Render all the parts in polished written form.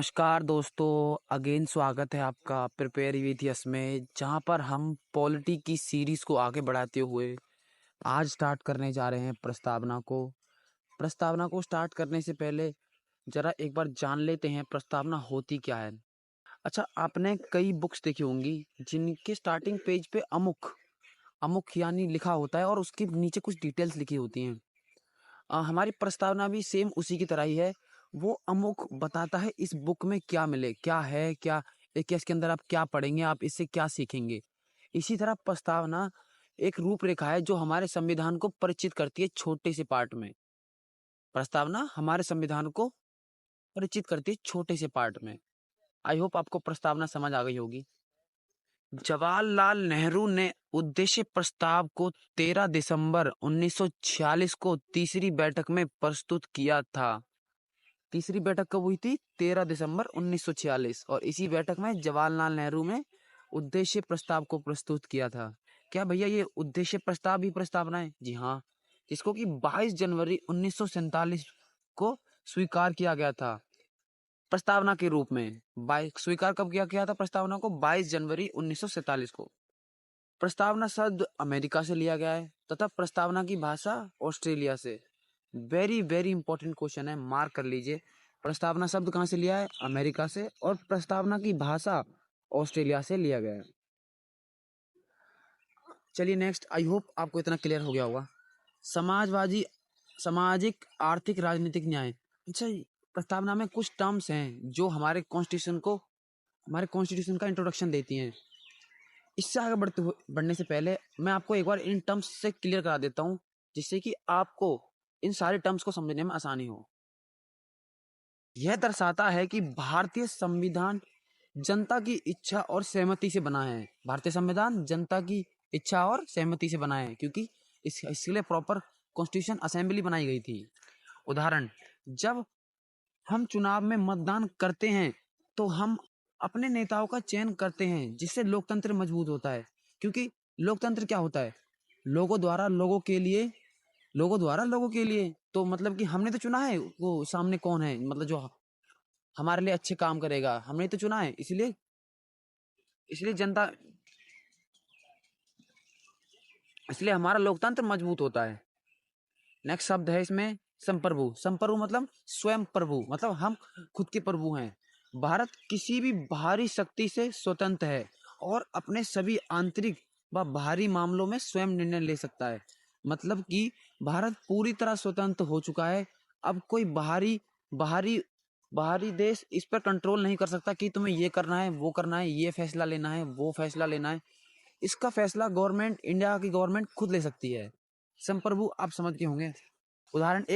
नमस्कार दोस्तों, अगेन स्वागत है आपका प्रिपेयर विथ यस में, जहाँ पर हम पॉलिटी की सीरीज़ को आगे बढ़ाते हुए आज स्टार्ट करने जा रहे हैं प्रस्तावना को स्टार्ट करने से पहले ज़रा एक बार जान लेते हैं प्रस्तावना होती क्या है। अच्छा, आपने कई बुक्स देखी होंगी जिनके स्टार्टिंग पेज पे अमुक अमुक यानी लिखा होता है और उसके नीचे कुछ डिटेल्स लिखी होती हैं। हमारी प्रस्तावना भी सेम उसी की तरह ही है। वो अमुक बताता है इस बुक में क्या मिले, क्या है, क्या इसके अंदर आप क्या पढ़ेंगे, आप इससे क्या सीखेंगे। इसी तरह प्रस्तावना एक रूपरेखा है जो हमारे संविधान को परिचित करती है छोटे से पार्ट में। प्रस्तावना हमारे संविधान को परिचित करती है छोटे से पार्ट में। आई होप आपको प्रस्तावना समझ आ गई होगी। जवाहरलाल नेहरू ने उद्देश्य प्रस्ताव को 13 दिसंबर 1946 को तीसरी बैठक में प्रस्तुत किया था। तीसरी बैठक कब हुई थी? 13 दिसंबर 1946। और इसी बैठक में जवाहरलाल नेहरू ने उद्देश्य प्रस्ताव को प्रस्तुत किया था। क्या भैया ये उद्देश्य प्रस्ताव भी प्रस्तावना है? जी हाँ, जिसको कि 22 जनवरी 1947 को स्वीकार किया गया था प्रस्तावना के रूप में। स्वीकार कब किया गया था प्रस्तावना को? 22 जनवरी 1947 को। प्रस्तावना शब्द अमेरिका से लिया गया है तथा प्रस्तावना की भाषा ऑस्ट्रेलिया से। वेरी वेरी इंपॉर्टेंट क्वेश्चन है, मार्क कर लीजिए। प्रस्तावना शब्द कहाँ से लिया है? अमेरिका से। और प्रस्तावना की भाषा ऑस्ट्रेलिया से लिया गया है। चलिए नेक्स्ट, आई होप आपको इतना क्लियर हो गया होगा। समाजवादी, सामाजिक, आर्थिक, राजनीतिक न्याय। अच्छा, प्रस्तावना में कुछ टर्म्स हैं जो हमारे कॉन्स्टिट्यूशन का इंट्रोडक्शन देती हैं। इससे आगे बढ़ने से पहले मैं आपको एक बार इन टर्म्स से क्लियर करा देता हूँ, जिससे कि आपको इन सारे टर्म्स को समझने में आसानी हो। यह दर्शाता है कि भारतीय संविधान जनता की इच्छा और सहमति से बना है। भारतीय संविधान जनता की इच्छा और सहमति से बना है, क्योंकि इसके लिए प्रॉपर कॉन्स्टिट्यूशन असेंबली बनाई गई थी। उदाहरण, जब हम चुनाव में मतदान करते हैं तो हम अपने नेताओं का चयन करते हैं, जिससे लोकतंत्र मजबूत होता है। क्योंकि लोकतंत्र क्या होता है? लोगों द्वारा लोगों के लिए, लोगों द्वारा लोगों के लिए। तो मतलब कि हमने तो चुना है, वो सामने कौन है, मतलब जो हमारे लिए अच्छे काम करेगा, हमने तो चुना है। इसलिए इसलिए जनता इसलिए हमारा लोकतंत्र मजबूत होता है। नेक्स्ट शब्द है इसमें संप्रभु। संप्रभु मतलब स्वयं प्रभु, मतलब हम खुद के प्रभु हैं। भारत किसी भी बाहरी शक्ति से स्वतंत्र है और अपने सभी आंतरिक व बाहरी मामलों में स्वयं निर्णय ले सकता है। मतलब कि भारत पूरी तरह स्वतंत्र हो चुका है। अब कोई बाहरी बाहरी बाहरी देश इस पर कंट्रोल नहीं कर सकता कि तुम्हें ये करना है, वो करना है, ये फैसला लेना है, वो फैसला लेना है। इसका फैसला गवर्नमेंट, इंडिया की गवर्नमेंट खुद ले सकती है। संप्रभु आप समझ के होंगे।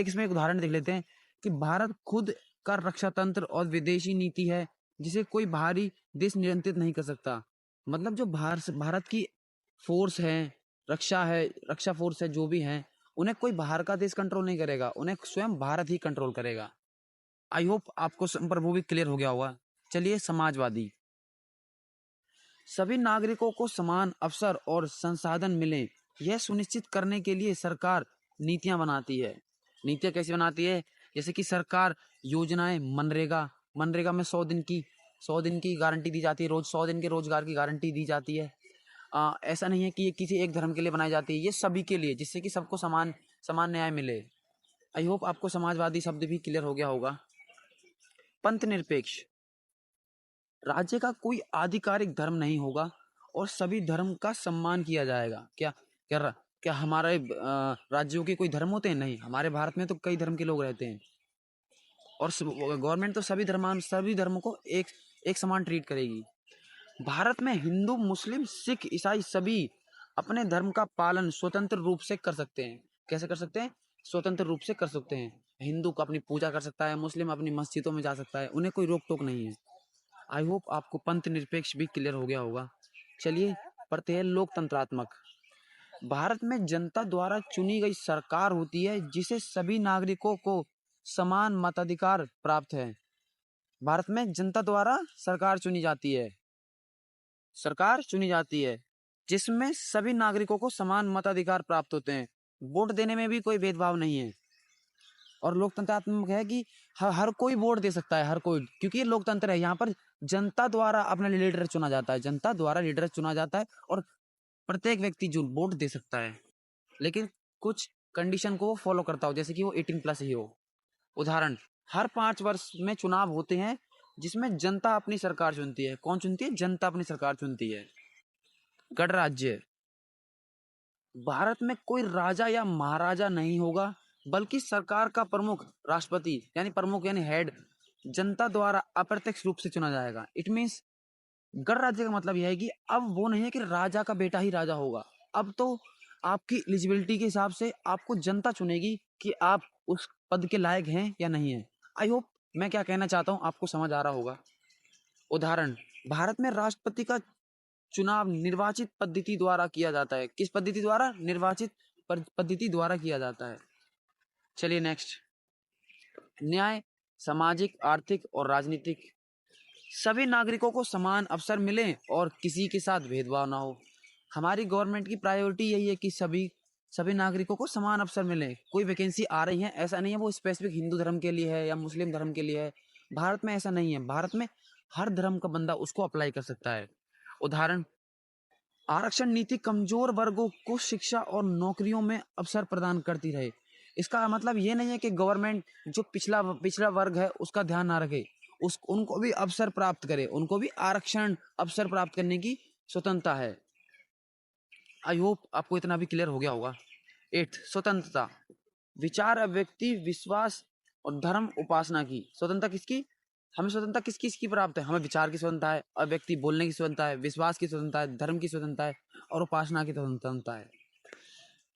इसमें एक उदाहरण देख लेते हैं कि भारत खुद का रक्षा तंत्र और विदेशी नीति है, जिसे कोई बाहरी देश नियंत्रित नहीं कर सकता। मतलब जो भारत की फोर्स है, रक्षा फोर्स है, जो भी है, उन्हें कोई बाहर का देश कंट्रोल नहीं करेगा, उन्हें स्वयं भारत ही कंट्रोल करेगा। आई होप आपको संप्रभु भी क्लियर हो गया होगा। चलिए, समाजवादी। सभी नागरिकों को समान अवसर और संसाधन मिले, यह सुनिश्चित करने के लिए सरकार नीतियां बनाती है। नीतियां कैसे बनाती है? जैसे कि सरकार योजनाएं, मनरेगा में 100 दिन की गारंटी दी जाती है, रोज 100 दिन के रोजगार की गारंटी दी जाती है। ऐसा नहीं है कि ये किसी एक धर्म के लिए बनाई जाती है, ये सभी के लिए, जिससे कि सबको समान समान न्याय मिले। आई होप आपको समाजवादी शब्द भी क्लियर हो गया होगा। पंथ निरपेक्ष। राज्य का कोई आधिकारिक धर्म नहीं होगा और सभी धर्म का सम्मान किया जाएगा। क्या क्या क्या हमारे राज्यों के कोई धर्म होते हैं? नहीं, हमारे भारत में तो कई धर्म के लोग रहते हैं। और गवर्नमेंट तो सभी धर्मों को एक एक समान ट्रीट करेगी। भारत में हिंदू, मुस्लिम, सिख, ईसाई सभी अपने धर्म का पालन स्वतंत्र रूप से कर सकते हैं। कैसे कर सकते हैं? स्वतंत्र रूप से कर सकते हैं। हिंदू को अपनी पूजा कर सकता है, मुस्लिम अपनी मस्जिदों में जा सकता है, उन्हें कोई रोक टोक नहीं है। आई होप आपको पंथ निरपेक्ष भी क्लियर हो गया होगा। चलिए पढ़ते हैं लोकतंत्रात्मक। भारत में जनता द्वारा चुनी गई सरकार होती है, जिसे सभी नागरिकों को समान मताधिकार प्राप्त है। भारत में जनता द्वारा सरकार चुनी जाती है जिसमें सभी नागरिकों को समान मताधिकार प्राप्त होते हैं। वोट देने में भी कोई भेदभाव नहीं है। और लोकतंत्रात्मक है कि हर कोई वोट दे सकता है, हर कोई, क्योंकि ये लोकतंत्र है। यहाँ पर जनता द्वारा अपना लीडर चुना जाता है, जनता द्वारा लीडर चुना जाता है और प्रत्येक व्यक्ति जो वोट दे सकता है, लेकिन कुछ कंडीशन को वो फॉलो करता हो, जैसे कि वो 18+ ही हो। उदाहरण, हर 5 वर्ष में चुनाव होते हैं जिसमें जनता अपनी सरकार चुनती है। कौन चुनती है? जनता अपनी सरकार चुनती है। गणराज्य, भारत में कोई राजा या महाराजा नहीं होगा, बल्कि सरकार का प्रमुख राष्ट्रपति यानी प्रमुख यानी हेड जनता द्वारा अप्रत्यक्ष रूप से चुना जाएगा। इट मीन्स गणराज्य का मतलब यह है कि अब वो नहीं है कि राजा का बेटा ही राजा होगा, अब तो आपकी एलिजिबिलिटी के हिसाब से आपको जनता चुनेगी कि आप उस पद के लायक हैं या नहीं है। आई होप मैं क्या कहना चाहता हूँ आपको समझ आ रहा होगा। उदाहरण, भारत में राष्ट्रपति का चुनाव निर्वाचित पद्धति द्वारा किया जाता है। किस पद्धति द्वारा? निर्वाचित पद्धति द्वारा किया जाता है। चलिए नेक्स्ट, न्याय, सामाजिक, आर्थिक और राजनीतिक, सभी नागरिकों को समान अवसर मिले और किसी के साथ भेदभाव ना हो। हमारी गवर्नमेंट की प्रायोरिटी यही है कि सभी नागरिकों को समान अवसर मिले। कोई वैकेंसी आ रही है, ऐसा नहीं है वो स्पेसिफिक हिंदू धर्म के लिए है या मुस्लिम धर्म के लिए है। भारत में ऐसा नहीं है, भारत में हर धर्म का बंदा उसको अप्लाई कर सकता है। उदाहरण, आरक्षण नीति कमजोर वर्गों को शिक्षा और नौकरियों में अवसर प्रदान करती रहे। इसका मतलब ये नहीं है कि गवर्नमेंट जो पिछड़ा वर्ग है उसका ध्यान ना रखे, उनको भी अवसर प्राप्त करे, उनको भी आरक्षण अवसर प्राप्त करने की स्वतंत्रता है। आई होप आपको इतना भी क्लियर हो गया होगा। 8, स्वतंत्रता, विचार, अभिव्यक्ति, विश्वास और धर्म उपासना की स्वतंत्रता किसकी? हमें स्वतंत्रता किस किस की प्राप्त है? हमें विचार की स्वतंत्रता है, अभिव्यक्ति बोलने की स्वतंत्रता है, विश्वास की स्वतंत्रता है, धर्म की स्वतंत्रता है और उपासना की स्वतंत्रता है।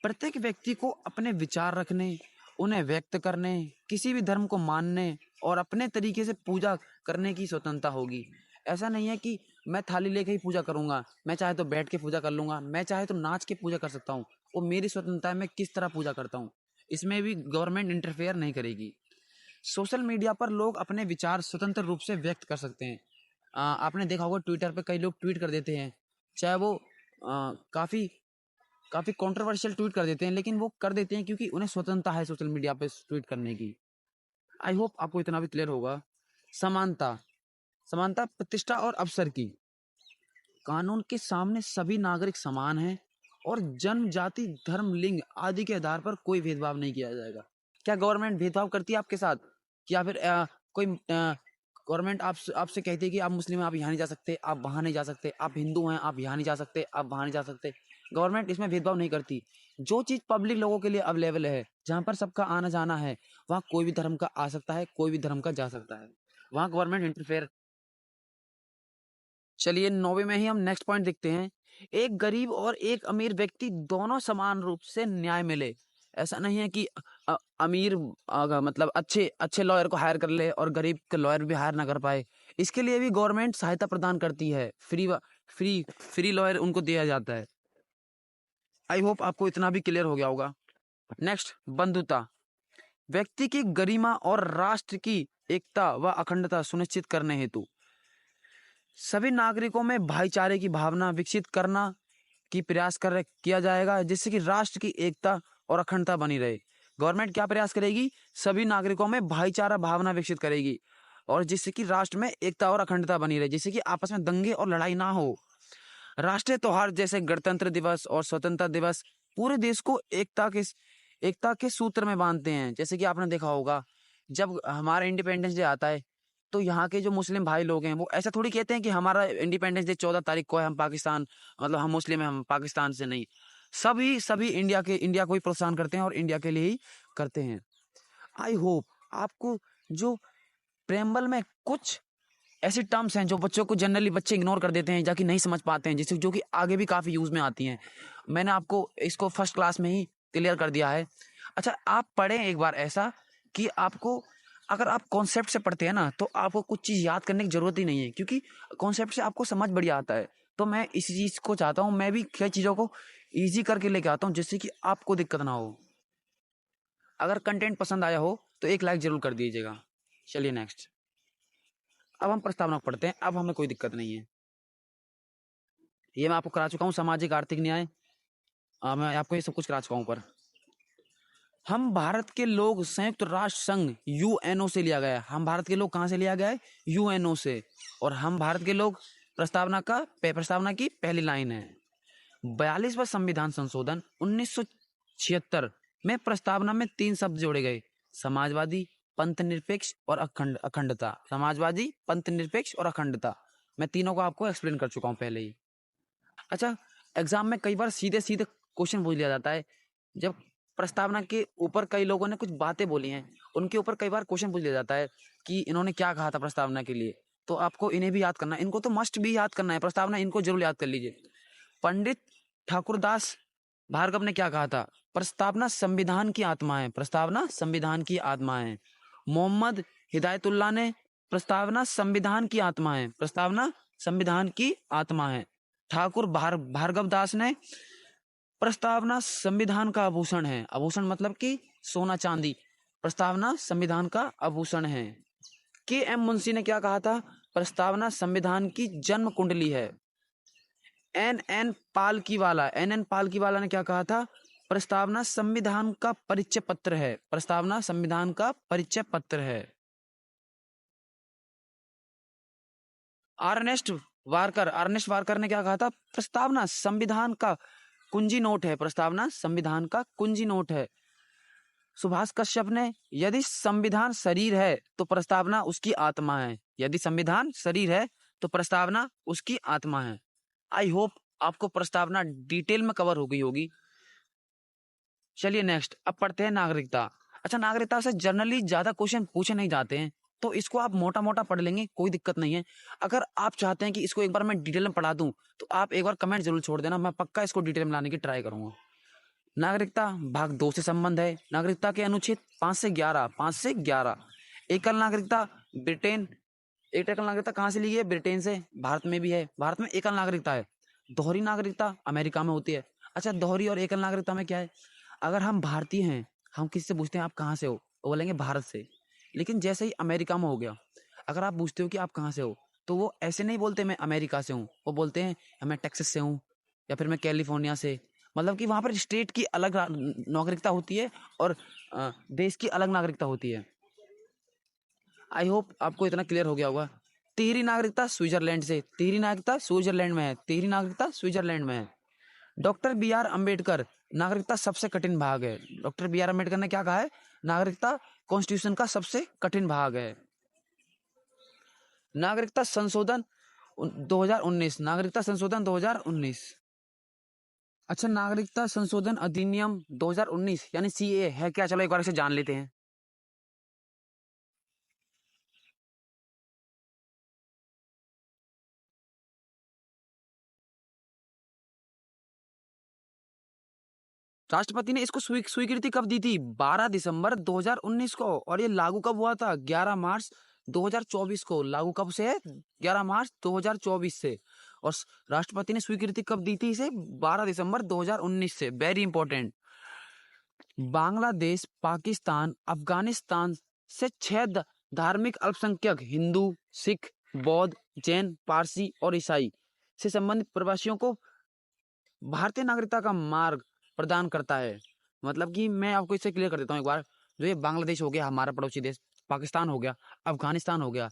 प्रत्येक व्यक्ति को अपने विचार रखने, उन्हें व्यक्त करने, किसी भी धर्म को मानने और अपने तरीके से पूजा करने की स्वतंत्रता होगी। ऐसा नहीं है कि मैं थाली लेके ही पूजा करूंगा, मैं चाहे तो बैठ के पूजा कर लूंगा, मैं चाहे तो नाच के पूजा कर सकता हूँ, वो मेरी स्वतंत्रता है, मैं किस तरह पूजा करता हूँ, इसमें भी गवर्नमेंट इंटरफेयर नहीं करेगी। सोशल मीडिया पर लोग अपने विचार स्वतंत्र रूप से व्यक्त कर सकते हैं। आपने देखा होगा ट्विटर पे कई लोग ट्वीट कर देते हैं, चाहे वो काफ़ी काफ़ी कंट्रोवर्शियल ट्वीट कर देते हैं, लेकिन वो कर देते हैं क्योंकि उन्हें स्वतंत्रता है सोशल मीडिया पे ट्वीट करने की। आई होप आपको इतना भी क्लियर होगा। समानता, समानता प्रतिष्ठा और अवसर की, कानून के सामने सभी नागरिक समान हैं और जन्म, जाति, धर्म, लिंग आदि के आधार पर कोई भेदभाव नहीं किया जाएगा। क्या गवर्नमेंट भेदभाव करती है आपके साथ? या फिर कोई गवर्नमेंट आपसे कहती है कि आप मुस्लिम हैं, आप यहाँ नहीं जा सकते, आप वहाँ नहीं जा सकते, आप हिंदू हैं, आप यहाँ नहीं जा सकते, आप वहाँ नहीं जा सकते। गवर्नमेंट इसमें भेदभाव नहीं करती। जो चीज़ पब्लिक लोगों के लिए अवेलेबल है, जहाँ पर सबका आना जाना है, वहाँ कोई भी धर्म का आ सकता है, कोई भी धर्म का जा सकता है, वहाँ गवर्नमेंट इंटरफेयर। चलिए 9वें में ही हम नेक्स्ट पॉइंट देखते हैं। एक गरीब और एक अमीर व्यक्ति दोनों समान रूप से न्याय मिले। ऐसा नहीं है कि अमीर मतलब अच्छे अच्छे लॉयर को हायर कर ले और गरीब के लॉयर भी हायर ना कर पाए। इसके लिए भी गवर्नमेंट सहायता प्रदान करती है, फ्री लॉयर उनको दिया जाता है। आई होप आपको इतना भी क्लियर हो गया होगा। नेक्स्ट, बंधुता, व्यक्ति की गरिमा और राष्ट्र की एकता व अखंडता सुनिश्चित करने हेतु सभी नागरिकों में भाईचारे की भावना विकसित करना की प्रयास किया जाएगा, जिससे कि राष्ट्र की एकता और अखंडता बनी रहे। गवर्नमेंट क्या प्रयास करेगी? सभी नागरिकों में भाईचारा भावना विकसित करेगी और जिससे कि राष्ट्र में एकता और अखंडता बनी रहे, जिससे कि आपस में दंगे और लड़ाई ना हो। राष्ट्रीय त्योहार जैसे गणतंत्र दिवस और स्वतंत्रता दिवस पूरे देश को एकता के सूत्र में बांधते हैं। जैसे कि आपने देखा होगा, जब हमारा इंडिपेंडेंस डे आता है तो यहाँ के जो मुस्लिम भाई लोग हैं वो ऐसा थोड़ी कहते हैं कि हमारा इंडिपेंडेंस डे 14 तारीख को है, हम पाकिस्तान मतलब हम मुस्लिम हैं, हम पाकिस्तान से नहीं। सभी इंडिया को ही प्रोत्साहन करते हैं और इंडिया के लिए ही करते हैं। आई होप आपको जो प्रेम्बल में कुछ ऐसी टर्म्स हैं जो बच्चों को जनरली बच्चे इग्नोर कर देते हैं, जाकि नहीं समझ पाते हैं, जिससे जो कि आगे भी काफ़ी यूज़ में आती हैं, मैंने आपको इसको फर्स्ट क्लास में ही क्लियर कर दिया है। अच्छा, आप पढ़ें एक बार ऐसा कि आपको, अगर आप कॉन्सेप्ट से पढ़ते हैं ना तो आपको कुछ चीज़ याद करने की ज़रूरत ही नहीं है, क्योंकि कॉन्सेप्ट से आपको समझ बढ़िया आता है। तो मैं इसी चीज़ को चाहता हूँ, मैं भी कई चीज़ों को ईजी करके लेके आता हूँ जिससे कि आपको दिक्कत ना हो। अगर कंटेंट पसंद आया हो तो एक लाइक ज़रूर कर दीजिएगा। चलिए नेक्स्ट, अब हम प्रस्तावना पढ़ते हैं। अब हमें कोई दिक्कत नहीं है, ये मैं आपको करा चुका हूँ। सामाजिक आर्थिक न्याय, मैं आपको ये सब कुछ करा चुका हूँ। पर हम भारत के लोग संयुक्त राष्ट्र संघ यूएनओ से लिया गया है। हम भारत के लोग कहाँ से लिया गया है? यूएनओ से। और हम भारत के लोग प्रस्तावना की पहली लाइन है। 42वां संविधान संशोधन 1976 में प्रस्तावना में 3 शब्द जोड़े गए: समाजवादी, पंथ निरपेक्ष और अखंडता। समाजवादी, पंथ निरपेक्ष और अखंडता। मैं तीनों को आपको एक्सप्लेन कर चुका हूं पहले ही। अच्छा, एग्जाम में कई बार सीधे सीधे क्वेश्चन पूछ लिया जाता है। जब प्रस्तावना के ऊपर कई लोगों ने कुछ बातें बोली हैं, उनके ऊपर कई बार क्वेश्चन पूछ लिया जाता है कि इन्होंने क्या कहा था प्रस्तावना के लिए। तो आपको इन्हें भी याद करना है, इनको तो मस्ट भी याद करना है। प्रस्तावना इनको जरूर याद कर लीजिए। पंडित ठाकुरदास भार्गव ने क्या कहा था? प्रस्तावना संविधान की आत्मा है। प्रस्तावना संविधान की आत्मा है। मोहम्मद हिदायतुल्लाह ने प्रस्तावना संविधान की आत्मा है। प्रस्तावना संविधान की आत्मा है। ठाकुर भार्गव दास ने प्रस्तावना संविधान का आभूषण है। आभूषण मतलब कि सोना चांदी। प्रस्तावना संविधान का आभूषण है। के एम मुंशी ने क्या कहा था? प्रस्तावना संविधान की जन्म कुंडली है। एन एन पालकीवाला ने क्या कहा था? प्रस्तावना संविधान का परिचय पत्र है। प्रस्तावना संविधान का परिचय पत्र है। अर्नेस्ट वारकर ने क्या कहा था? प्रस्तावना संविधान का कुंजी नोट है। प्रस्तावना संविधान का कुंजी नोट है। सुभाष कश्यप ने, यदि संविधान शरीर है तो प्रस्तावना उसकी आत्मा है। यदि संविधान शरीर है तो प्रस्तावना उसकी आत्मा है। आई होप आपको प्रस्तावना डिटेल में कवर हो गई होगी। चलिए नेक्स्ट, अब पढ़ते हैं नागरिकता। अच्छा, नागरिकता से जनरली ज्यादा क्वेश्चन पूछे नहीं जाते हैं, तो इसको आप मोटा मोटा पढ़ लेंगे, कोई दिक्कत नहीं है। अगर आप चाहते हैं कि इसको एक बार मैं डिटेल में पढ़ा दूं, तो आप एक बार कमेंट जरूर छोड़ देना, मैं पक्का इसको डिटेल में लाने की ट्राई करूंगा। नागरिकता भाग 2 से संबंध है। नागरिकता के अनुच्छेद 5 से 11। एकल नागरिकता ब्रिटेन। एकल नागरिकता कहाँ से ली है? ब्रिटेन से। भारत में भी है, भारत में एकल नागरिकता है। दोहरी नागरिकता अमेरिका में होती है। अच्छा, दोहरी और एकल नागरिकता में क्या है? अगर हम भारतीय हैं, हम किसी से पूछते हैं आप कहाँ से हो, वो बोलेंगे भारत से। लेकिन जैसे ही अमेरिका में हो गया, अगर आप पूछते हो कि आप कहाँ से हो, तो वो ऐसे नहीं बोलते मैं अमेरिका से हूँ, वो बोलते हैं मैं टेक्सास से हूँ, या फिर मैं कैलिफोर्निया से। मतलब कि वहाँ पर स्टेट की अलग नागरिकता होती है और देश की अलग नागरिकता होती है। आई होप आपको इतना क्लियर हो गया होगा। तिहरी नागरिकता स्विट्जरलैंड से। तिहरी नागरिकता स्विट्जरलैंड में है। तिहरी नागरिकता स्विट्जरलैंड में है। डॉक्टर बी आर अम्बेडकर, नागरिकता सबसे कठिन भाग है। डॉक्टर बी आर अम्बेडकर ने क्या कहा है? नागरिकता कॉन्स्टिट्यूशन का सबसे कठिन भाग है। नागरिकता संशोधन 2019। नागरिकता संशोधन 2019। अच्छा, नागरिकता संशोधन अधिनियम 2019 यानी सीए है क्या? चलो एक बार इसे जान लेते हैं। राष्ट्रपति ने इसको स्वीकृति कब दी थी? 12 दिसंबर 2019 को। और ये लागू कब हुआ था? 11 मार्च 2024 को। लागू कब से है? 11 मार्च 2024 से। और राष्ट्रपति ने स्वीकृति कब दी थी इसे? 12 दिसंबर 2019 से। Very important. बांग्लादेश, पाकिस्तान, अफगानिस्तान से 6 धार्मिक अल्पसंख्यक हिंदू, सिख, बौद्ध, जैन, पारसी और ईसाई से संबंधित प्रवासियों को भारतीय नागरिकता का मार्ग प्रदान करता है। मतलब कि मैं आपको इसे क्लियर कर देता हूँ एक बार। जो ये बांग्लादेश हो गया हमारा पड़ोसी देश, पाकिस्तान हो गया, अफगानिस्तान हो गया,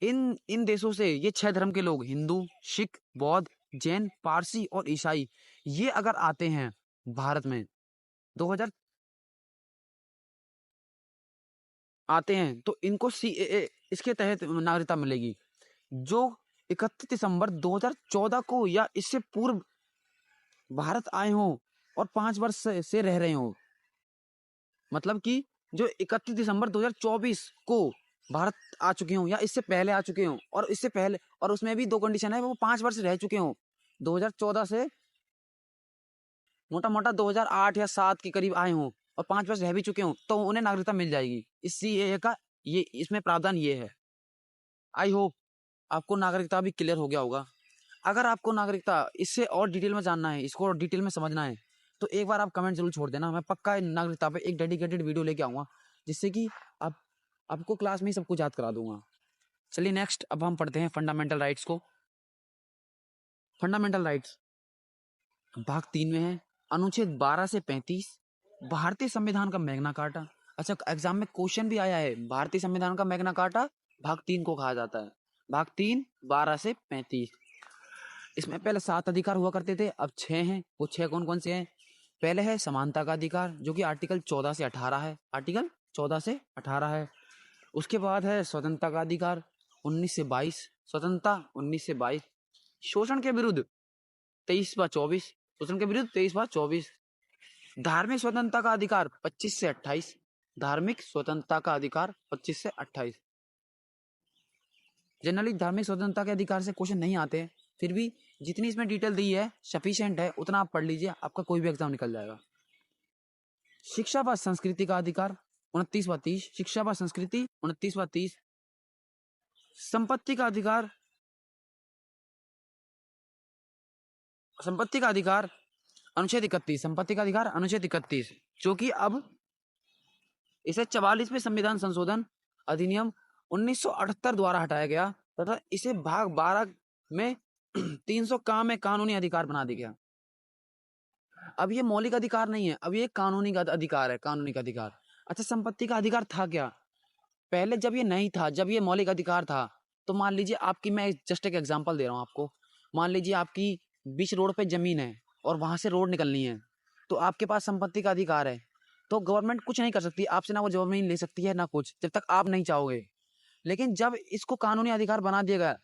इन इन देशों से ये 6 धर्म के लोग हिंदू, सिख, बौद्ध, जैन, पारसी और ईसाई, ये अगर आते हैं भारत में 2000 आते हैं तो इनको सीएए इसके तहत नागरिकता मिलेगी। जो 31 दिसंबर 2014 को या इससे पूर्व भारत आए हों और 5 वर्ष से रह रहे हों, मतलब कि जो 31 दिसंबर 2024 को भारत आ चुके हों या इससे पहले आ चुके हों, और इससे पहले, और उसमें भी 2 कंडीशन है, वो 5 वर्ष रह चुके हों। 2014 से मोटा मोटा 2008 या 7 के करीब आए हों और 5 वर्ष रह भी चुके हों, तो उन्हें नागरिकता मिल जाएगी। इस सीएए का ये इसमें प्रावधान ये है। आई होप आपको नागरिकता भी क्लियर हो गया होगा। अगर आपको नागरिकता इससे और डिटेल में जानना है, इसको और डिटेल में समझना है, तो एक बार आप कमेंट जरूर छोड़ देना। मैं पक्का नागरिकता पे एक डेडिकेटेड वीडियो लेके आऊँगा, जिससे कि आप आपको क्लास में ही सब कुछ याद करा दूंगा। चलिए नेक्स्ट, अब हम पढ़ते हैं फंडामेंटल राइट्स को। फंडामेंटल राइट्स भाग 3 में है। अनुच्छेद 12 से 35, भारतीय संविधान का मैग्ना कार्टा। अच्छा, एग्जाम में क्वेश्चन भी आया है, भारतीय संविधान का मैग्ना कार्टा भाग 3 को कहा जाता है। भाग 3 12 से 35। इसमें पहले 7 अधिकार हुआ करते थे, अब 6 हैं। वो 6 कौन कौन से हैं? पहले है समानता का अधिकार, जो कि आर्टिकल 14 से 18 है। आर्टिकल 14 से 18 है। उसके बाद है स्वतंत्रता का अधिकार 19 से 22। स्वतंत्रता 19 से 22। शोषण के विरुद्ध 23/24। शोषण के विरुद्ध 23/24। धार्मिक स्वतंत्रता का अधिकार 25 से 28। धार्मिक स्वतंत्रता का अधिकार 25 से 28। जनरली धार्मिक स्वतंत्रता के अधिकार से क्वेश्चन नहीं आते, फिर भी जितनी इसमें डिटेल दी है सफिशिएंट है, उतना आप पढ़ लीजिए, आपका कोई भी एग्जाम निकल जाएगा। शिक्षा व संस्कृति का अधिकार 29/30। शिक्षा व संस्कृति 29/30। संपत्ति का अधिकार, संपत्ति का अधिकार अनुच्छेद 31। संपत्ति का अधिकार अनुच्छेद 31, जो कि अब इसे 44वें संविधान संशोधन अधिनियम 1978 द्वारा हटाया गया तथा इसे भाग 12 में 300 काम में कानूनी अधिकार बना दिया गया। अब ये मौलिक अधिकार नहीं है, अब ये कानूनी का अधिकार है, कानूनी का अधिकार। अच्छा, संपत्ति का अधिकार था क्या? पहले जब ये नहीं था, जब ये मौलिक अधिकार था, तो मान लीजिए आपकी, मैं जस्ट एक एग्जांपल दे रहा हूँ आपको, मान लीजिए आपकी बीच रोड पे जमीन है और वहां से रोड निकलनी है, तो आपके पास संपत्ति का अधिकार है, तो गवर्नमेंट कुछ नहीं कर सकती आपसे, ना वो जमीन ले सकती है ना कुछ, जब तक आप नहीं चाहोगे। लेकिन जब इसको कानूनी अधिकार बना दिया गया,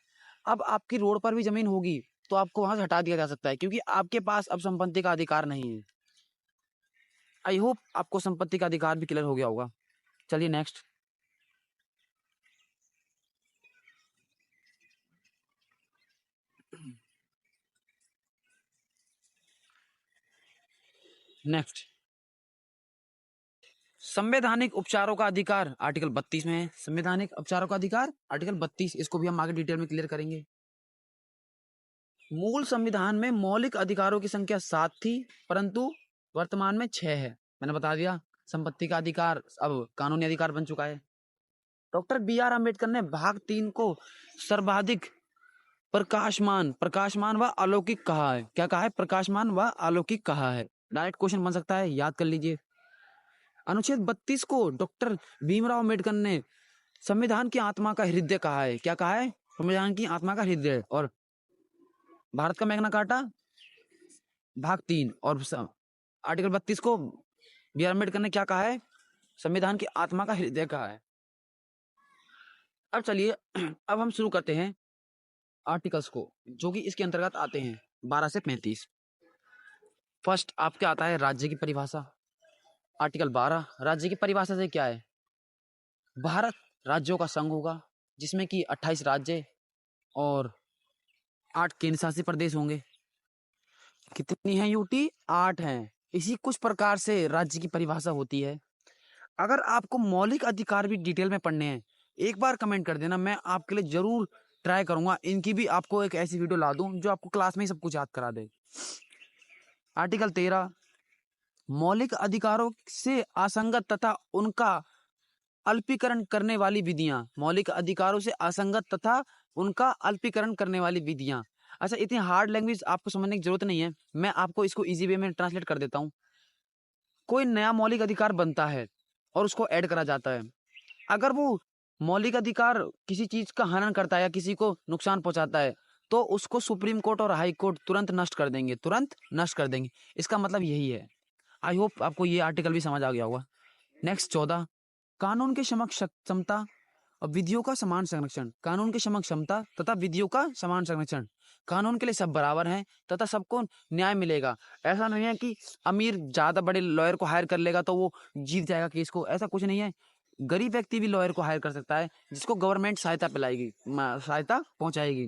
अब आपकी रोड पर भी जमीन होगी तो आपको वहां से हटा दिया जा सकता है, क्योंकि आपके पास अब संपत्ति का अधिकार नहीं है। आई होप आपको संपत्ति का अधिकार भी क्लियर हो गया होगा। चलिए नेक्स्ट। नेक्स्ट, संवैधानिक उपचारों का अधिकार आर्टिकल 32 में है। संवैधानिक उपचारों का अधिकार आर्टिकल 32, इसको भी हम आगे डिटेल में क्लियर करेंगे। मूल संविधान में मौलिक अधिकारों की संख्या 7 थी, परंतु वर्तमान में 6 है। मैंने बता दिया, संपत्ति का अधिकार अब कानूनी अधिकार बन चुका है। डॉक्टर BR अम्बेडकर ने भाग 3 को सर्वाधिक प्रकाशमान व अलौकिक कहा है। क्या कहा है? प्रकाशमान व अलौकिक कहा है। डायरेक्ट क्वेश्चन बन सकता है, याद कर लीजिए। अनुच्छेद 32 को डॉक्टर भीमराव अम्बेडकर ने संविधान की आत्मा का हृदय कहा है। क्या कहा है? संविधान की आत्मा का हृदय। और भारत का मैग्ना कार्टा भाग 3 और आर्टिकल 32 को BR अम्बेडकर ने क्या कहा है? संविधान की आत्मा का हृदय कहा है। अब चलिए, अब हम शुरू करते हैं आर्टिकल्स को, जो कि इसके अंतर्गत आते हैं 12 से 35। फर्स्ट आपके आता है राज्य की परिभाषा। आर्टिकल 12, राज्य की परिभाषा से क्या है? भारत राज्यों का संघ होगा, जिसमें कि 28 राज्य और 8 केंद्र शासित प्रदेश होंगे। कितनी है यूटी? 8 हैं। इसी कुछ प्रकार से राज्य की परिभाषा होती है। अगर आपको मौलिक अधिकार भी डिटेल में पढ़ने हैं, एक बार कमेंट कर देना, मैं आपके लिए जरूर ट्राई करूंगा इनकी भी आपको एक ऐसी वीडियो ला दूं जो आपको क्लास में ही सब कुछ याद करा दे। आर्टिकल 13, मौलिक अधिकारों से असंगत तथा उनका अल्पीकरण करने वाली विधियां। मौलिक अधिकारों से असंगत तथा उनका अल्पीकरण करने वाली विधियां। अच्छा, इतनी हार्ड लैंग्वेज आपको समझने की जरूरत नहीं है, मैं आपको इसको इजी वे में ट्रांसलेट कर देता हूँ। कोई नया मौलिक अधिकार बनता है और उसको ऐड करा जाता है, अगर वो मौलिक अधिकार किसी चीज का हनन करता है या किसी को नुकसान पहुंचाता है, तो उसको सुप्रीम कोर्ट और हाई कोर्ट तुरंत नष्ट कर देंगे, तुरंत नष्ट कर देंगे। इसका मतलब यही है। आई होप आपको ये आर्टिकल भी समझ आ गया होगा। नेक्स्ट 14, कानून के समक्ष क्षमता और विधियों का समान संरक्षण। कानून के समक्ष क्षमता तथा विधियों का समान संरक्षण। कानून के लिए सब बराबर हैं तथा सबको न्याय मिलेगा। ऐसा नहीं है कि अमीर ज्यादा बड़े लॉयर को हायर कर लेगा तो वो जीत जाएगा केस को, ऐसा कुछ नहीं है। गरीब व्यक्ति भी लॉयर को हायर कर सकता है, जिसको गवर्नमेंट सहायता पिलाएगी, सहायता पहुंचाएगी।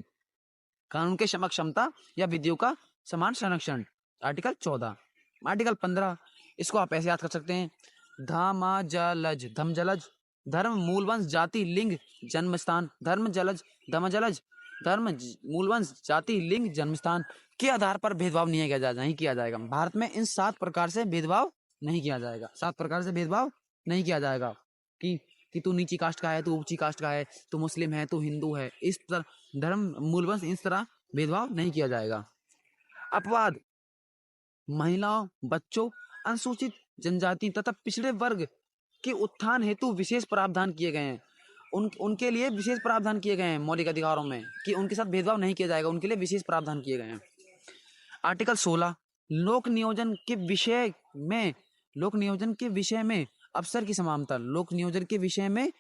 कानून के समक्ष क्षमता या विधियों का समान संरक्षण, आर्टिकल 14। आर्टिकल 15, इसको आप ऐसे याद कर सकते हैं, धमजलज, धमजलज, धर्म, मूलवंश, जाति, लिंग, जन्मस्थान। धर्म जलज, धमजलज, धर्म, मूलवंश, जाति, लिंग, जन्मस्थान के आधार पर भेदभाव नहीं किया जाएगा। भारत में इन 7 प्रकार से भेदभाव नहीं किया जाएगा। 7 प्रकार से भेदभाव नहीं किया जाएगा कि तू नीची कास्ट का है, तू ऊंची कास्ट का है, तू मुस्लिम है, तू हिंदू है, इस तरह धर्म, मूलवंश, इस तरह भेदभाव नहीं किया जाएगा। अपवाद महिलाओं, बच्चों, अनुसूचित जनजाति तथा पिछड़े वर्ग के उत्थान हेतु विशेष प्रावधान किए गए हैं। उनके लिए विशेष प्रावधान किए गए हैं मौलिक अधिकारों में कि उनके साथ भेदभाव नहीं किया जाएगा, उनके लिए विशेष प्रावधान किए गए हैं। आर्टिकल 16 लोक नियोजन के विषय में अवसर की समानता। लोक नियोजन के विषय में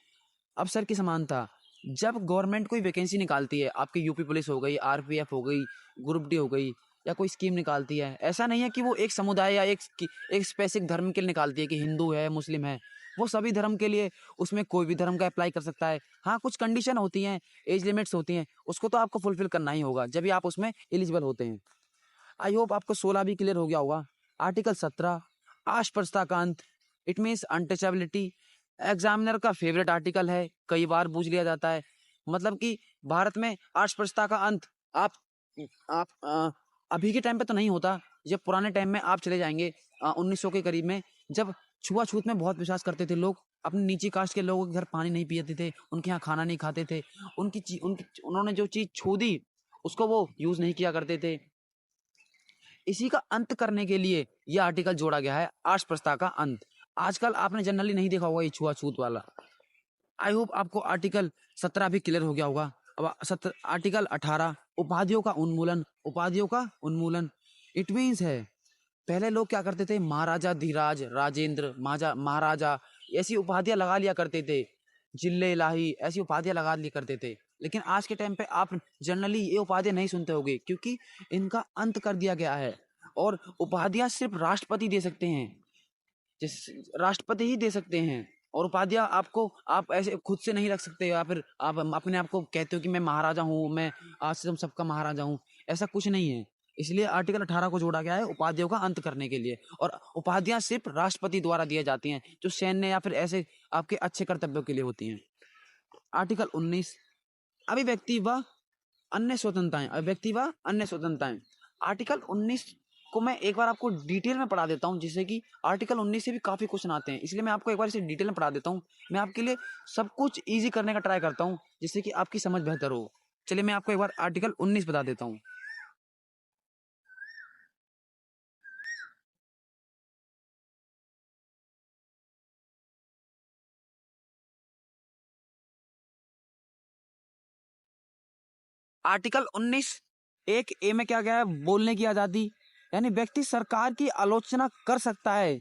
अवसर की समानता। जब गवर्नमेंट कोई वैकेंसी निकालती है, आपकी यूपी पुलिस हो गई, आरपीएफ हो गई, ग्रुप डी हो गई, या कोई स्कीम निकालती है, ऐसा नहीं है कि वो एक समुदाय या एक स्पेसिफिक धर्म के लिए निकालती है कि हिंदू है, मुस्लिम है। वो सभी धर्म के लिए, उसमें कोई भी धर्म का अप्लाई कर सकता है। हाँ, कुछ कंडीशन होती हैं, एज लिमिट्स होती हैं, उसको तो आपको फुलफिल करना ही होगा जब भी आप उसमें एलिजिबल होते हैं। आई होप आपको 16 भी क्लियर हो गया होगा। आर्टिकल 17 अस्पृश्यता का अंत, इट मीन्स अनटचेबिलिटी। एग्जामिनर का फेवरेट आर्टिकल है, कई बार पूछ लिया जाता है। मतलब कि भारत में अस्पृश्यता का अंत आप अभी के टाइम पे तो नहीं होता, जब पुराने टाइम में आप चले जाएंगे 1900 के करीब में, जब छुआछूत में बहुत विश्वास करते थे लोग, अपनी नीची कास्ट के लोगों के घर पानी नहीं पीते थे, उनके यहाँ खाना नहीं खाते थे, उन्होंने जो चीज छू दी उसको वो यूज नहीं किया करते थे। इसी का अंत करने के लिए यह आर्टिकल जोड़ा गया है, अस्पृश्यता का अंत। आजकल आपने जनरली नहीं देखा होगा ये छुआछूत वाला। आई होप आपको आर्टिकल 17 भी क्लियर हो गया होगा। अब आर्टिकल 18 उपाधियों का उन्मूलन। उपाधियों का उन्मूलन इट मीन्स है, पहले लोग क्या करते थे, महाराजा धीराज, राजेंद्र, महाराजा, ऐसी उपाधियां लगा लिया करते थे, जिले इलाही, ऐसी उपाधियां लगा लिया करते थे। लेकिन आज के टाइम पे आप जनरली ये उपाधियां नहीं सुनते होगे, क्योंकि इनका अंत कर दिया गया है और उपाधियां सिर्फ राष्ट्रपति दे सकते हैं, जिस राष्ट्रपति ही दे सकते हैं। और उपाधियां आपको, आप ऐसे खुद से नहीं रख सकते, या फिर आप अपने आप को कहते हो कि मैं महाराजा हूँ, मैं आज से सबका महाराजा हूँ, ऐसा कुछ नहीं है। इसलिए आर्टिकल 18 को जोड़ा गया है उपाधियों का अंत करने के लिए। और उपाधियां सिर्फ राष्ट्रपति द्वारा दी जाती हैं, जो सैन्य या फिर ऐसे आपके अच्छे कर्तव्यों के लिए होती हैं। आर्टिकल 19 अभिव्यक्ति व अन्य स्वतंत्रताएं। अभिव्यक्ति व अन्य स्वतंत्रताएं, आर्टिकल 19 को मैं एक बार आपको डिटेल में पढ़ा देता हूं, जिससे कि आर्टिकल 19 से भी काफी क्वेश्चन आते हैं, इसलिए मैं आपको एक बार इसे डिटेल में पढ़ा देता हूं। मैं आपके लिए सब कुछ इजी करने का ट्राई करता हूं, जिससे कि आपकी समझ बेहतर हो। चलिए मैं आपको एक बार आर्टिकल 19 बता देता हूं। आर्टिकल 19 एक ए में क्या गया है, बोलने की आजादी। यानी व्यक्ति सरकार की आलोचना कर सकता है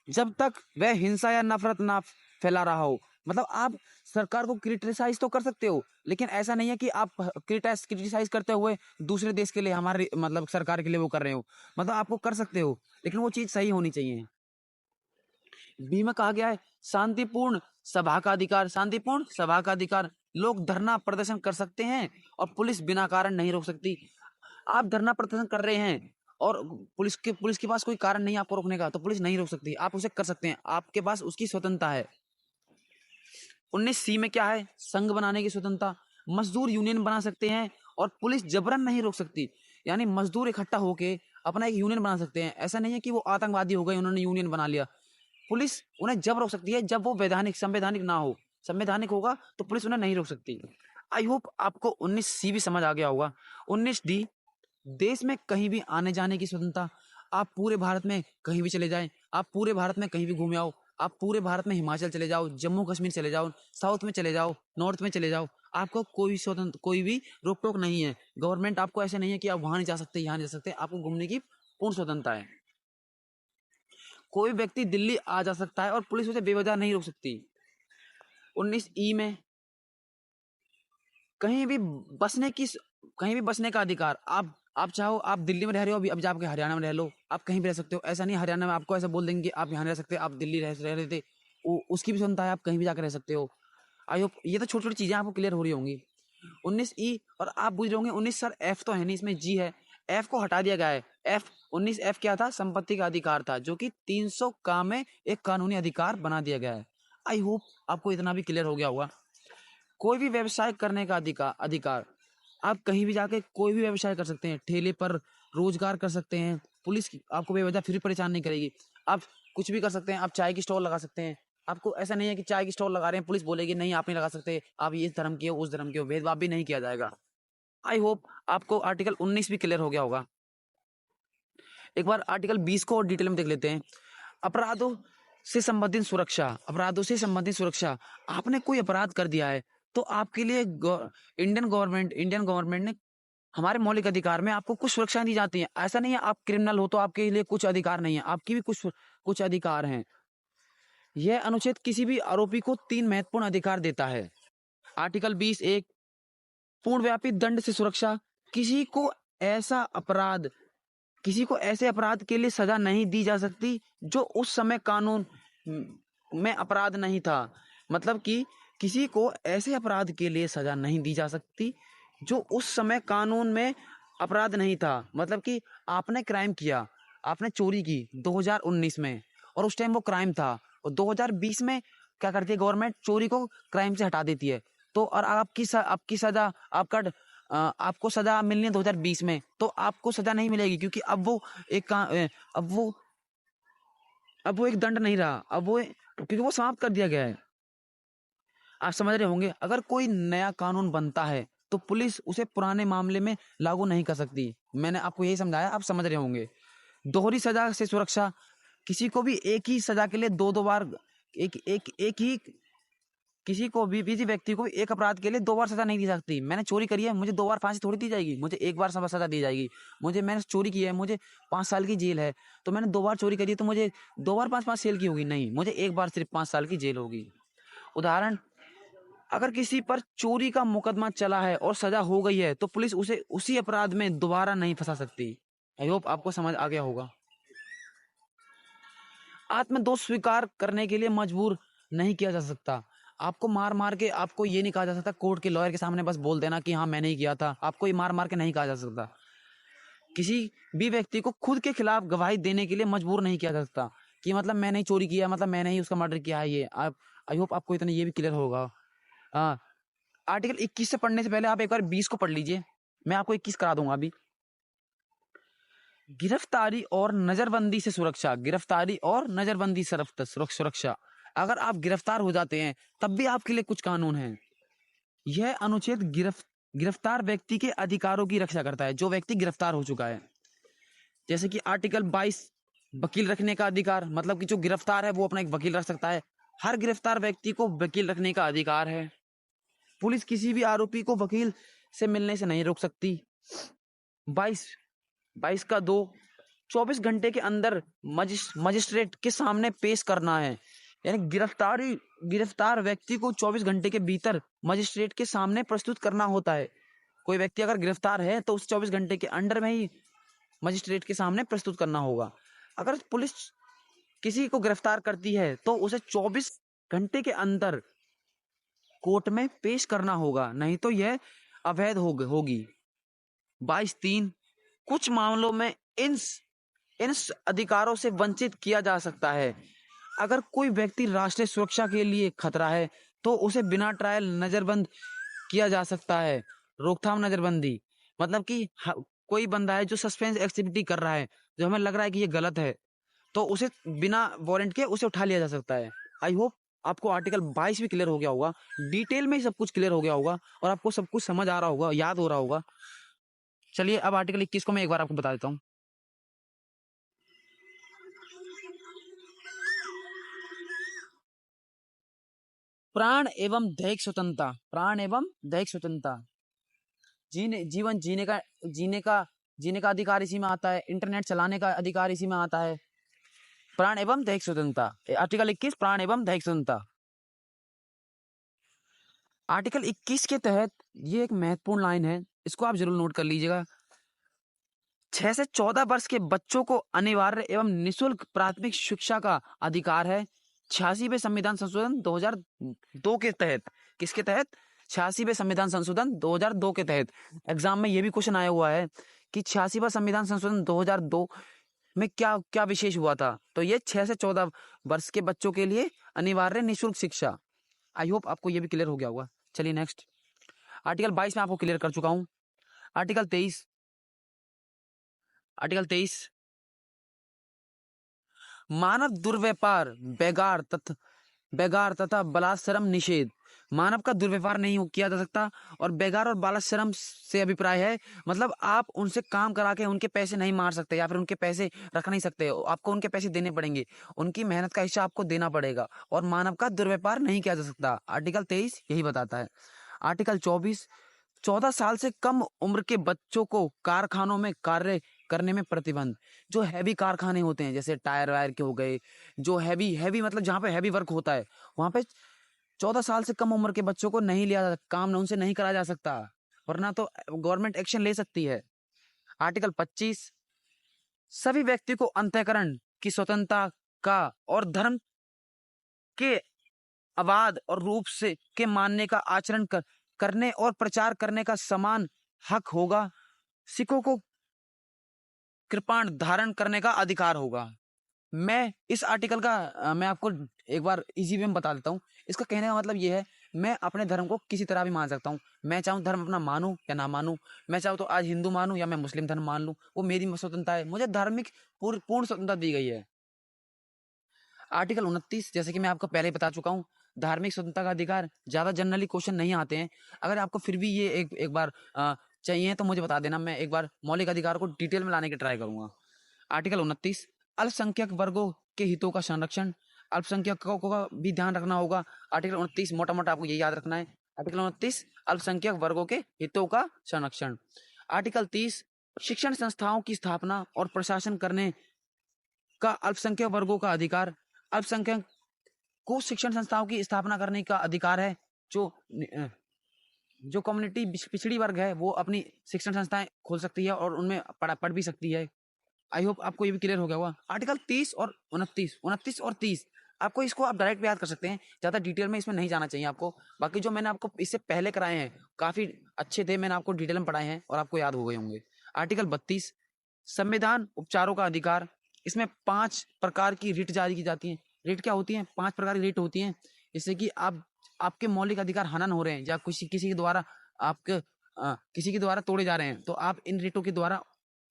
जब तक वह हिंसा या नफरत ना फैला रहा हो। मतलब आप सरकार को क्रिटिसाइज तो कर सकते हो, लेकिन ऐसा नहीं है कि आप क्रिटिसाइज करते हुए दूसरे देश के लिए, हमारे मतलब सरकार के लिए वो कर रहे हो। मतलब आपको कर सकते हो, लेकिन वो चीज सही होनी चाहिए। बी में कहा गया है शांतिपूर्ण सभा का अधिकार। शांतिपूर्ण सभा का अधिकार, लोग धरना प्रदर्शन कर सकते हैं और पुलिस बिना कारण नहीं रोक सकती। आप धरना प्रदर्शन कर रहे हैं और पुलिस के पास कोई कारण नहीं आपको रोकने का, तो पुलिस नहीं रोक सकती, आप उसे कर सकते हैं, आपके पास उसकी स्वतंत्रता है। 19C में क्या है, संघ बनाने की स्वतंत्रता। मजदूर यूनियन बना सकते हैं और पुलिस जबरन नहीं रोक सकती। यानी मजदूर इकट्ठा होके अपना एक यूनियन बना सकते हैं, ऐसा नहीं है कि वो आतंकवादी हो गए, उन्होंने यूनियन बना लिया। पुलिस उन्हें जब रोक सकती है जब वो संवैधानिक ना हो। संवैधानिक होगा तो पुलिस उन्हें नहीं रोक सकती। आई होप आपको 19C भी समझ आ गया होगा। 19D देश में कहीं भी आने जाने की स्वतंत्रता। आप पूरे भारत में कहीं भी चले जाएं, आप पूरे भारत में कहीं भी घूमे आओ, आप पूरे भारत में हिमाचल चले जाओ, जम्मू कश्मीर चले जाओ, साउथ में चले जाओ, नॉर्थ में चले जाओ, आपको कोई भी रोक टोक नहीं है। गवर्नमेंट आपको ऐसे नहीं है कि आप वहां नहीं जा सकते, यहाँ नहीं जा सकते, आपको घूमने की पूर्ण स्वतंत्रता है। कोई व्यक्ति दिल्ली आ जा सकता है और पुलिस उसे बेवजह नहीं रोक सकती। 19E में कहीं भी बसने का अधिकार। आप चाहो, आप दिल्ली में रह रहे हो, अब जाके हरियाणा में रह लो, आप कहीं भी रह सकते हो। ऐसा नहीं हरियाणा में आपको ऐसा बोल देंगे कि आप यहाँ रह सकते हो, आप दिल्ली रह रहे थे, उसकी भी स्वतंत्रता है, आप कहीं भी जाकर रह सकते हो। आई होप ये तो छोटी छोटी चीजें आपको क्लियर हो रही होंगी। 19E और आप बुझ रहे होंगे 19 सर एफ तो है नहीं, इसमें जी है, एफ को हटा दिया गया है। एफ 19F क्या था, संपत्ति का अधिकार था, जो कि 300 का में एक कानूनी अधिकार बना दिया गया है। आई होप आपको इतना भी क्लियर हो गया होगा। कोई भी व्यवसाय करने का अधिकार। आप कहीं भी जाके कोई भी व्यवसाय कर सकते हैं, ठेले पर रोजगार कर सकते हैं, पुलिस आपको बेवजह फिर परेशान नहीं करेगी। आप कुछ भी कर सकते हैं, आप चाय की स्टॉल लगा सकते हैं। आपको ऐसा नहीं है कि चाय की स्टॉल लगा रहे हैं, पुलिस बोलेगी नहीं आप नहीं लगा सकते, आप इस धर्म के हो उस धर्म के हो, भेदभाव भी नहीं किया जाएगा। आई होप आपको आर्टिकल 19 भी क्लियर हो गया होगा। एक बार आर्टिकल 20 को और डिटेल में देख लेते हैं। अपराधों से संबंधित सुरक्षा, अपराधों से संबंधित सुरक्षा। आपने कोई अपराध कर दिया है तो आपके लिए इंडियन गवर्नमेंट ने हमारे मौलिक अधिकार में आपको कुछ सुरक्षा दी जाती है। ऐसा नहीं है आप क्रिमिनल हो तो आपके लिए कुछ अधिकार नहीं है, आपकी भी कुछ अधिकार हैं। यह अनुच्छेद किसी भी आरोपी को 3 महत्वपूर्ण अधिकार देता है। आर्टिकल 20(1) पूर्णव्यापी दंड से सुरक्षा। किसी को ऐसे अपराध के लिए सजा नहीं दी जा सकती जो उस समय कानून में अपराध नहीं था। मतलब कि किसी को ऐसे अपराध के लिए सजा नहीं दी जा सकती जो उस समय कानून में अपराध नहीं था। मतलब कि आपने क्राइम किया, आपने चोरी की 2019 में और उस टाइम वो क्राइम था, और 2020 में क्या करती है गवर्नमेंट, चोरी को क्राइम से हटा देती है। तो और आपकी सजा आपको सजा मिलनी है 2020 में, तो आपको सजा नहीं मिलेगी क्योंकि अब वो एक दंड नहीं रहा, क्योंकि वो समाप्त कर दिया गया है। आप समझ रहे होंगे। अगर कोई नया कानून बनता है तो पुलिस उसे पुराने मामले में लागू नहीं कर सकती। मैंने आपको यही समझाया, आप समझ रहे होंगे। दोहरी सजा से सुरक्षा। किसी को भी एक ही सजा के लिए दो बार किसी को भी किसी व्यक्ति को एक अपराध के लिए 2 बार सजा नहीं दी सकती। मैंने चोरी करी है, मुझे 2 बार फांसी थोड़ी दी जाएगी, मुझे एक बार सजा दी जाएगी। मैंने चोरी की है, मुझे 5 साल की जेल है, तो मैंने 2 बार चोरी करी है तो मुझे 2 बार 5 साल की होगी? नहीं, मुझे एक बार सिर्फ 5 साल की जेल होगी। उदाहरण, अगर किसी पर चोरी का मुकदमा चला है और सजा हो गई है तो पुलिस उसे उसी अपराध में दोबारा नहीं फंसा सकती। आई होप आपको समझ आ गया होगा। आत्मदोष स्वीकार करने के लिए मजबूर नहीं किया जा सकता। आपको मार के आपको ये नहीं कहा जा सकता, कोर्ट के लॉयर के सामने बस बोल देना कि हाँ मैंने ही किया था। आपको ये मार के नहीं कहा जा सकता। किसी भी व्यक्ति को खुद के खिलाफ गवाही देने के लिए मजबूर नहीं किया जा सकता कि मतलब मैंने ही चोरी किया, मतलब मैंने ही उसका मर्डर किया है। ये आप आई होप आपको इतना ये भी क्लियर होगा। आर्टिकल 21 से पढ़ने से पहले आप एक बार 20 को पढ़ लीजिए, मैं आपको 21 करा दूंगा अभी। गिरफ्तारी और नजरबंदी से सुरक्षा। गिरफ्तारी और नजरबंदी सुरक्षा। अगर आप गिरफ्तार हो जाते हैं तब भी आपके लिए कुछ कानून हैं। यह अनुच्छेद गिरफ्तार व्यक्ति के अधिकारों की रक्षा करता है, जो व्यक्ति गिरफ्तार हो चुका है। जैसे कि आर्टिकल 22 वकील रखने का अधिकार। मतलब कि जो गिरफ्तार है वो अपना एक वकील रख सकता है। हर गिरफ्तार व्यक्ति को वकील रखने का अधिकार है। पुलिस किसी भी आरोपी को वकील से मिलने से नहीं रोक सकती। 22 का 2 24 घंटे के अंदर मजिस्ट्रेट के सामने पेश करना है। यानी गिरफ्तार व्यक्ति को 24 घंटे के भीतर मजिस्ट्रेट के सामने प्रस्तुत करना होता है। कोई व्यक्ति अगर गिरफ्तार है तो उस 24 घंटे के अंदर में ही मजिस्ट्रेट के सामने प्रस्तुत करना होगा। अगर पुलिस किसी को गिरफ्तार करती है तो उसे 24 घंटे के अंदर कोर्ट में पेश करना होगा, नहीं तो यह अवैध होगी। 22(3) कुछ मामलों में इन अधिकारों से वंचित किया जा सकता है। अगर कोई व्यक्ति राष्ट्रीय सुरक्षा के लिए खतरा है तो उसे बिना ट्रायल नजरबंद किया जा सकता है। रोकथाम नजरबंदी मतलब कि कोई बंदा है जो सस्पेंस एक्टिविटी कर रहा है, जो हमें लग रहा है कि ये गलत है, तो उसे बिना वारंट के उसे उठा लिया जा सकता है। आई होप आपको आर्टिकल 22 भी क्लियर हो गया होगा, डिटेल में ही सब कुछ क्लियर हो गया होगा और आपको सब कुछ समझ आ रहा होगा, याद हो रहा होगा। चलिए अब आर्टिकल 21 को मैं एक बार आपको बता देता हूँ। प्राण एवं दैहिक स्वतंत्रता। प्राण एवं दैहिक स्वतंत्रता। जीवन जीने का अधिकार इसी में आता है। इंटरनेट चलाने का अधिकार इसी में आता है। प्राण एवं दैहिक स्वतंत्रता। आर्टिकल 21 प्राण एवं दैहिक स्वतंत्रता। आर्टिकल 21 के तहत ये एक महत्वपूर्ण लाइन है, इसको आप जरूर नोट कर लीजिएगा। 6 से 14 वर्ष के बच्चों को अनिवार्य एवं निःशुल्क प्राथमिक शिक्षा का अधिकार है। 86वें संविधान संशोधन 2002 के तहत। किसके तहत? 86वें संविधान संशोधन 2002 के तहत। एग्जाम में ये भी क्वेश्चन आया हुआ है कि 86वां संविधान संशोधन 2002 में क्या क्या विशेष हुआ था। तो ये 6 से 14 वर्ष के बच्चों के लिए अनिवार्य निःशुल्क शिक्षा। आई होप आपको ये भी क्लियर हो गया होगा। चलिए नेक्स्ट, आर्टिकल 22 में आपको क्लियर कर चुका हूं। आर्टिकल 23 मानव दुर्व्यापार, बेगार तथा बलात्सरम निषेध। मानव का दुर्व्यवहार नहीं किया जा सकता, और बेगार और बालाश्रम से अभिप्राय है मतलब आप उनसे काम करा के उनके पैसे नहीं मार सकते या फिर उनके पैसे रख नहीं सकते, आपको उनके पैसे देने पड़ेंगे, उनकी मेहनत का हिस्सा आपको देना पड़ेगा, और मानव का दुर्व्यवहार नहीं किया जा सकता। आर्टिकल 23 यही बताता है। आर्टिकल 24, 14 साल से कम उम्र के बच्चों को कारखानों में कार्य करने में प्रतिबंध। जो हैवी कारखाने होते हैं जैसे टायर वायर के हो गए, जो हैवी हैवी मतलब जहाँ पे हैवी वर्क होता है, वहाँ पे 14 साल से कम उम्र के बच्चों को नहीं लिया जा, काम उनसे नहीं करा जा सकता, वरना तो गवर्नमेंट एक्शन ले सकती है। आर्टिकल 25, सभी व्यक्ति को अंतःकरण की स्वतंत्रता का और धर्म के अबाध और रूप से के मानने का आचरण करने और प्रचार करने का समान हक होगा। सिखों को कृपाण धारण करने का अधिकार होगा। मैं इस आर्टिकल का मैं आपको एक बार इजी वे में बता देता हूँ। इसका कहने का मतलब ये है, मैं अपने धर्म को किसी तरह भी मान सकता हूँ। मैं चाहूँ धर्म अपना मानूं या ना मानूं, मैं चाहूँ तो आज हिंदू मानूं या मैं मुस्लिम धर्म मान लूँ, वो मेरी स्वतंत्रता है। मुझे धार्मिक पूर्ण स्वतंत्रता दी गई है। आर्टिकल 29, जैसे कि मैं आपको पहले बता चुका हूँ, धार्मिक स्वतंत्रता का अधिकार। ज्यादा जनरली क्वेश्चन नहीं आते हैं, अगर आपको फिर भी ये एक बार चाहिए तो मुझे बता देना, मैं एक बार मौलिक अधिकार को डिटेल में लाने की ट्राई करूंगा। आर्टिकल 29, अल्पसंख्यक वर्गों के हितों का संरक्षण। अल्पसंख्यकों का भी ध्यान रखना होगा। आर्टिकल 29 मोटा मोटा आपको यही याद रखना है। आर्टिकल 29 अल्पसंख्यक वर्गों के हितों का संरक्षण। आर्टिकल 30 शिक्षण संस्थाओं की स्थापना और प्रशासन करने का अल्पसंख्यक वर्गों का अधिकार। अल्पसंख्यक को शिक्षण संस्थाओं की स्थापना करने का अधिकार है। जो कम्युनिटी पिछड़ी वर्ग है वो अपनी शिक्षण संस्थाएं खोल सकती है और उनमें पढ़ भी सकती है। आई होप आपको ये भी क्लियर हो गया होगा। आर्टिकल 30 और 29 और 30 आपको इसको आप डायरेक्ट भी याद कर सकते हैं, ज्यादा डिटेल में इसमें नहीं जाना चाहिए आपको। बाकी जो मैंने आपको इससे पहले कराए हैं काफी अच्छे थे, मैंने आपको डिटेल में पढ़ाए हैं और आपको याद हो गए होंगे। आर्टिकल 32 संविधान उपचारों का अधिकार। इसमें 5 प्रकार की रिट जारी की जाती है। रिट क्या होती है? 5 प्रकार की रिट होती हैं, जिससे कि आपके मौलिक अधिकार हनन हो रहे हैं या किसी के द्वारा आपके किसी के द्वारा तोड़े जा रहे हैं, तो आप इन रिटों के द्वारा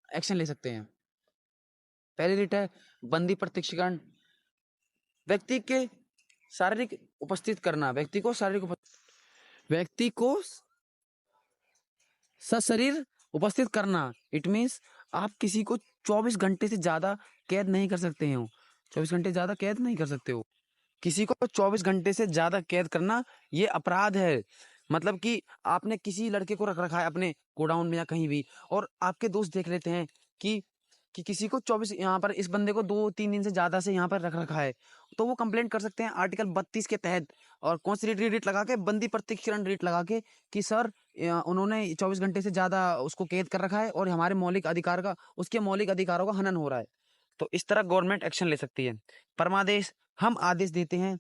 एक्शन ले सकते हैं। पहली रिट है बंदी प्रत्यक्षीकरण। व्यक्ति के शारीरिक उपस्थित करना, व्यक्ति को सशरीर उपस्थित करना। इट मीन्स आप किसी को 24 घंटे से ज्यादा कैद नहीं कर सकते हो। 24 घंटे ज्यादा कैद नहीं कर सकते हो। किसी को 24 घंटे से ज्यादा कैद करना ये अपराध है। मतलब कि आपने किसी लड़के को रख रखा है अपने गोडाउन में या कहीं भी, और आपके दोस्त देख लेते हैं कि किसी को 24 यहाँ पर इस बंदे को 2-3 दिन से ज्यादा से यहाँ पर रख रखा है, तो वो कंप्लेंट कर सकते हैं आर्टिकल 32 के तहत। और कौन सी रेट लगा के? बंदी प्रत्यक्षीकरण रेट लगा के कि सर उन्होंने 24 घंटे से ज्यादा उसको कैद कर रखा है और हमारे मौलिक अधिकार का उसके मौलिक अधिकारों का हनन हो रहा है। तो इस तरह गवर्नमेंट एक्शन ले सकती है। परमादेश, हम आदेश देते हैं।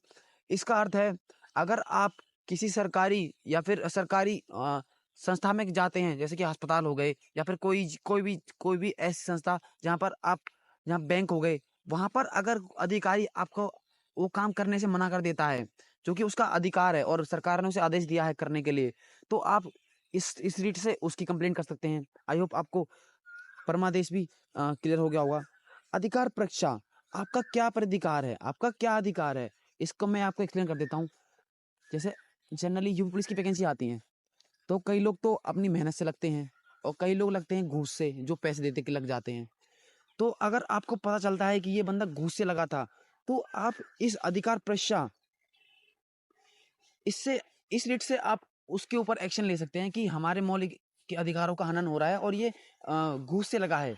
इसका अर्थ है अगर आप किसी सरकारी या फिर सरकारी संस्था में जाते हैं, जैसे कि अस्पताल हो गए या फिर कोई भी ऐसी संस्था जहाँ बैंक हो गए, वहां पर अगर अधिकारी आपको वो काम करने से मना कर देता है जो कि उसका अधिकार है और सरकार ने उसे आदेश दिया है करने के लिए, तो आप इस रीट से उसकी कंप्लेंट कर सकते हैं। आई होप आपको परमादेश भी क्लियर हो गया होगा। अधिकार परीक्षा, आपका क्या प्राधिकार है, आपका क्या अधिकार है, इसको मैं आपको एक्सप्लेन कर देता हूँ। जैसे जनरली यूपी पुलिस की वैकेंसी आती है, तो कई लोग तो अपनी मेहनत से लगते हैं और कई लोग लगते हैं घूस से, जो पैसे देते के लग जाते हैं। तो अगर आपको पता चलता है कि ये बंदा घूस से लगा था, तो आप इस अधिकार परीक्षा इस रीट से आप उसके ऊपर एक्शन ले सकते हैं कि हमारे मौलिक के अधिकारों का हनन हो रहा है और ये घूस से लगा है।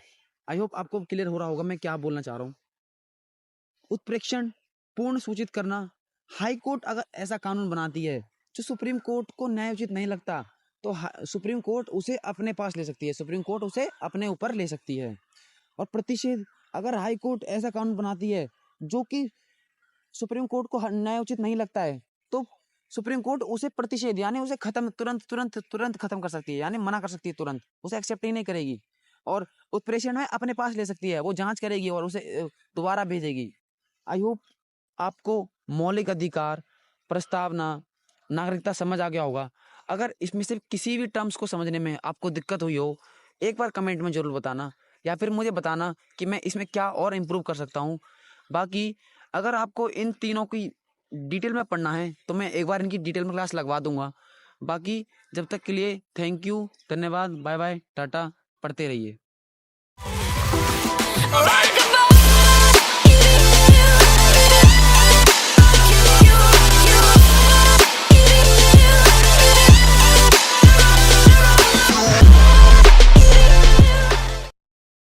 आई होप आपको क्लियर हो रहा होगा मैं क्या बोलना चाह रहा हूँ। उत्प्रेक्षण, पूर्ण सूचित करना। हाई कोर्ट अगर ऐसा कानून बनाती है जो सुप्रीम कोर्ट को न्यायोचित नहीं लगता, तो सुप्रीम कोर्ट उसे अपने पास ले सकती है, सुप्रीम कोर्ट उसे अपने ऊपर ले सकती है। और प्रतिषेध, अगर हाई कोर्ट ऐसा कानून बनाती है जो कि सुप्रीम कोर्ट को न्यायोचित नहीं लगता है, तो सुप्रीम कोर्ट उसे प्रतिषेध यानी उसे खत्म तुरंत खत्म कर सकती है, यानी मना कर सकती है, तुरंत उसे एक्सेप्ट ही नहीं करेगी। और उत्प्रेषण में अपने पास ले सकती है, वो जांच करेगी और उसे दोबारा भेजेगी। आई होप आपको मौलिक अधिकार, प्रस्तावना, नागरिकता समझ आ गया होगा। अगर इसमें से किसी भी टर्म्स को समझने में आपको दिक्कत हुई हो, एक बार कमेंट में जरूर बताना या फिर मुझे बताना कि मैं इसमें क्या और इम्प्रूव कर सकता हूँ। बाकी अगर आपको इन तीनों की डिटेल में पढ़ना है तो मैं एक बार इनकी डिटेल में क्लास लगवा दूंगा। बाकी जब तक के लिए थैंक यू, धन्यवाद, बाय बाय, टाटा, पढ़ते रहिए।